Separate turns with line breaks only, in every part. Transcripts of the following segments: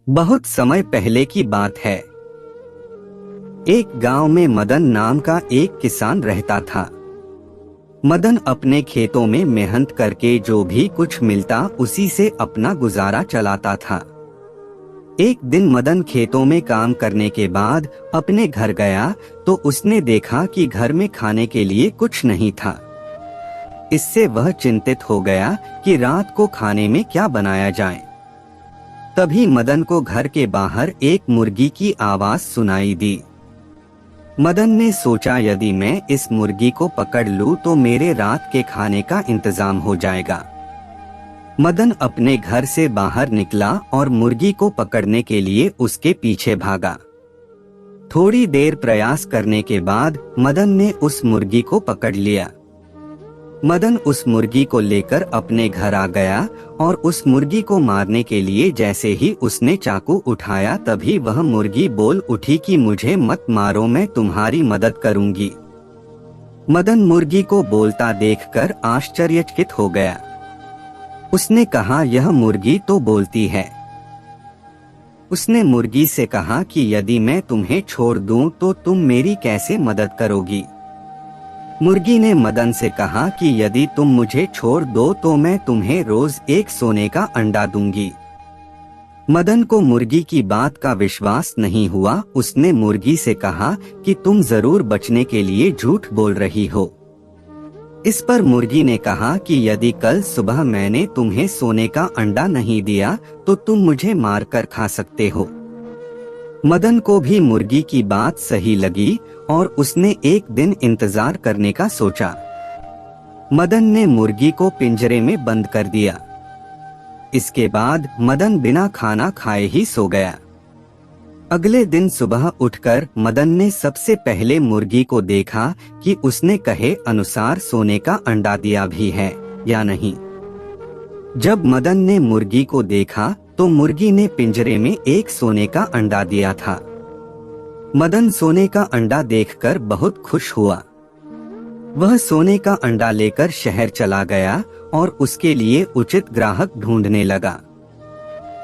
बहुत समय पहले की बात है। एक गांव में मदन नाम का एक किसान रहता था। मदन अपने खेतों में मेहनत करके जो भी कुछ मिलता उसी से अपना गुजारा चलाता था। एक दिन मदन खेतों में काम करने के बाद अपने घर गया तो उसने देखा कि घर में खाने के लिए कुछ नहीं था। इससे वह चिंतित हो गया कि रात को खाने में क्या बनाया जाए। तभी मदन को घर के बाहर एक मुर्गी की आवाज सुनाई दी। मदन ने सोचा, यदि मैं इस मुर्गी को पकड़ लूं तो मेरे रात के खाने का इंतजाम हो जाएगा। मदन अपने घर से बाहर निकला और मुर्गी को पकड़ने के लिए उसके पीछे भागा। थोड़ी देर प्रयास करने के बाद मदन ने उस मुर्गी को पकड़ लिया। मदन उस मुर्गी को लेकर अपने घर आ गया और उस मुर्गी को मारने के लिए जैसे ही उसने चाकू उठाया तभी वह मुर्गी बोल उठी कि मुझे मत मारो, मैं तुम्हारी मदद करूंगी। मदन मुर्गी को बोलता देखकर आश्चर्यचकित हो गया। उसने कहा, यह मुर्गी तो बोलती है। उसने मुर्गी से कहा कि यदि मैं तुम्हें छोड़ दूं तो तुम मेरी कैसे मदद करोगी। मुर्गी ने मदन से कहा कि यदि तुम मुझे छोड़ दो तो मैं तुम्हें रोज एक सोने का अंडा दूंगी। मदन को मुर्गी की बात का विश्वास नहीं हुआ। उसने मुर्गी से कहा कि तुम जरूर बचने के लिए झूठ बोल रही हो। इस पर मुर्गी ने कहा कि यदि कल सुबह मैंने तुम्हें सोने का अंडा नहीं दिया तो तुम मुझे मारकर खा सकते हो। मदन को भी मुर्गी की बात सही लगी और उसने एक दिन इंतजार करने का सोचा। मदन ने मुर्गी को पिंजरे में बंद कर दिया। इसके बाद मदन बिना खाना खाए ही सो गया। अगले दिन सुबह उठकर मदन ने सबसे पहले मुर्गी को देखा कि उसने कहे अनुसार सोने का अंडा दिया भी है या नहीं। जब मदन ने मुर्गी को देखा तो मुर्गी ने पिंजरे में एक सोने का अंडा दिया था। मदन सोने का अंडा देखकर बहुत खुश हुआ। वह सोने का अंडा लेकर शहर चला गया और उसके लिए उचित ग्राहक ढूंढने लगा।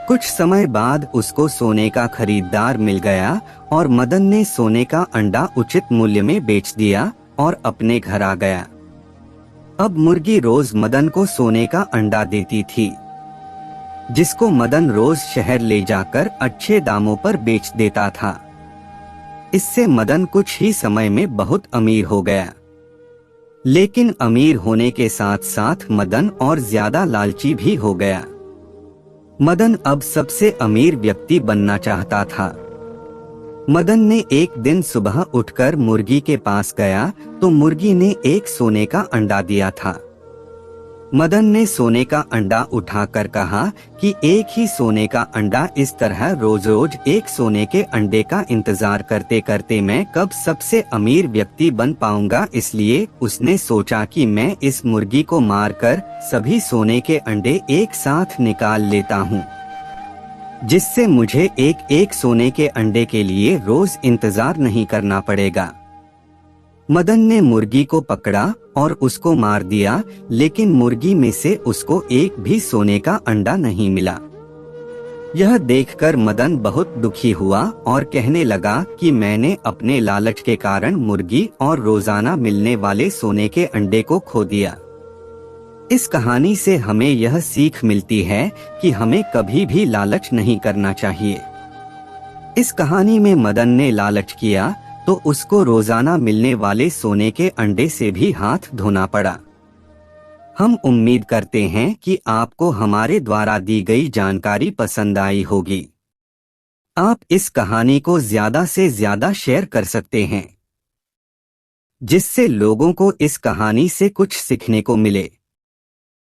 कुछ समय बाद उसको सोने का खरीदार मिल गया और मदन ने सोने का अंडा उचित मूल्य में बेच दिया और अपने घर आ गया। अब मुर्गी रोज मदन को सोने का अंडा देती थी, जिसको मदन रोज शहर ले जाकर अच्छे दामों पर बेच देता था। इससे मदन कुछ ही समय में बहुत अमीर हो गया। लेकिन अमीर होने के साथ साथ मदन और ज्यादा लालची भी हो गया। मदन अब सबसे अमीर व्यक्ति बनना चाहता था। मदन ने एक दिन सुबह उठकर मुर्गी के पास गया तो मुर्गी ने एक सोने का अंडा दिया था। मदन ने सोने का अंडा उठाकर कहा कि एक ही सोने का अंडा, इस तरह रोज रोज एक सोने के अंडे का इंतजार करते करते मैं कब सबसे अमीर व्यक्ति बन पाऊंगा। इसलिए उसने सोचा कि मैं इस मुर्गी को मारकर सभी सोने के अंडे एक साथ निकाल लेता हूँ, जिससे मुझे एक एक सोने के अंडे के लिए रोज इंतजार नहीं करना पड़ेगा। मदन ने मुर्गी को पकड़ा और उसको मार दिया, लेकिन मुर्गी में से उसको एक भी सोने का अंडा नहीं मिला। यह देखकर मदन बहुत दुखी हुआ और कहने लगा कि मैंने अपने लालच के कारण मुर्गी और रोजाना मिलने वाले सोने के अंडे को खो दिया। इस कहानी से हमें यह सीख मिलती है कि हमें कभी भी लालच नहीं करना चाहिए। इस कहानी में मदन ने लालच किया तो उसको रोजाना मिलने वाले सोने के अंडे से भी हाथ धोना पड़ा। हम उम्मीद करते हैं कि आपको हमारे द्वारा दी गई जानकारी पसंद आई होगी। आप इस कहानी को ज्यादा से ज्यादा शेयर कर सकते हैं, जिससे लोगों को इस कहानी से कुछ सीखने को मिले।